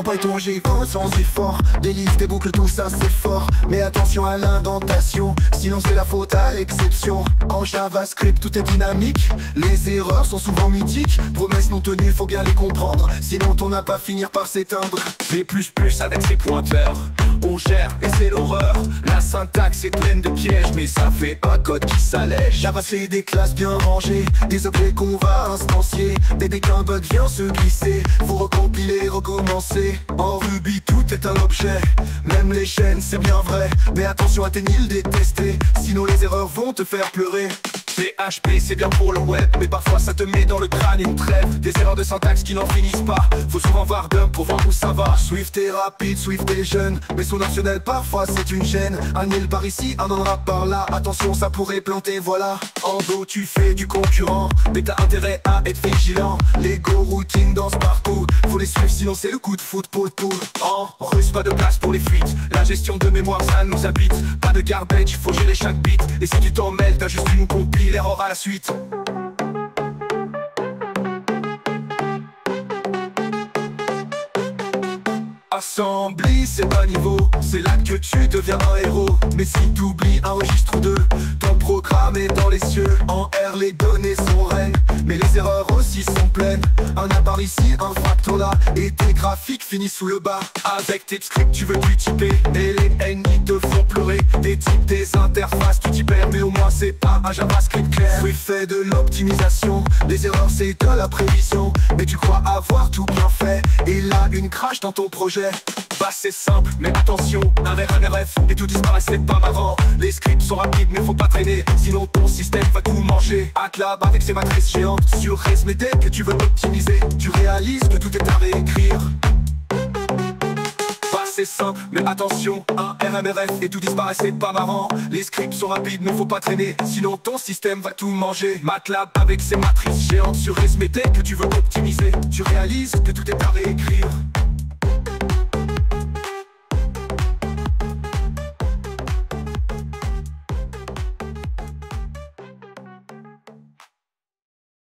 Non, Python, j'ai faim sans effort. Des listes, des boucles, tout ça c'est fort. Mais attention à l'indentation, sinon c'est la faute à l'exception. En JavaScript, tout est dynamique. Les erreurs sont souvent mythiques. Promesses non tenues, faut bien les comprendre. Sinon ton app va finir par s'éteindre. V++ avec ses pointeurs, on gère et c'est l'horreur. La syntaxe est pleine de pièges, mais ça fait un code qui s'allège. Java c'est des classes bien rangées, des objets qu'on va instancier. Dès qu'un bug vient se glisser, faut recompiler, recommencer. En Ruby tout est un objet, même les chaînes c'est bien vrai. Mais attention à tes nils détestés, sinon les erreurs vont te faire pleurer. PHP c'est bien pour le web, mais parfois ça te met dans le crâne une trêve. Des erreurs de syntaxe qui n'en finissent pas, faut souvent voir d'un pour voir où ça va. Swift est rapide, Swift est jeune, mais son optionnel parfois c'est une gêne. Un nil par ici, un en rap par là, attention ça pourrait planter, voilà. En Go tu fais du concurrent, mais t'as intérêt à être vigilant. Les Go routines dansent partout, faut les suivre sinon c'est le coup de foot pour tout. En russe pas de place pour les fuites, la gestion de mémoire ça nous habite. Pas de garbage, faut gérer chaque bit, et si tu t'en mêles t'as juste une compile, l'erreur à la suite. Assembly c'est bas niveau, c'est là que tu deviens un héros. Mais si t'oublies un registre ou deux, ton programme est dans les cieux. En R les données sont reines, mais les erreurs aussi sont pleines. Un app par ici, un fractal là, et tes graphiques finissent sous le bas. Avec tes scripts tu veux plus typer, et les NI te font pleurer. Des types, des interfaces, tu t'y perds, mais au moins c'est pas un JavaScript clair. Swift fait de l'optimisation, les erreurs c'est de la prévision. Mais tu crois avoir tout bien fait, et là une crash dans ton projet. Bah c'est simple, mais attention, un R, un RF, et tout disparaît, c'est pas marrant. Les scripts sont rapides, mais faut pas traîner, sinon ton système va tout manger. Atlab avec ses matrices géantes, sur Resme dès que tu veux optimiser, tu réalises que tout est à réécrire. Bah c'est simple, mais attention, un R, un RF, et tout disparaît, c'est pas marrant. Les scripts sont rapides, mais faut pas traîner, sinon ton système va tout manger. Matlab avec ses matrices géantes, sur Resme dès que tu veux optimiser, tu réalises que tout est à réécrire.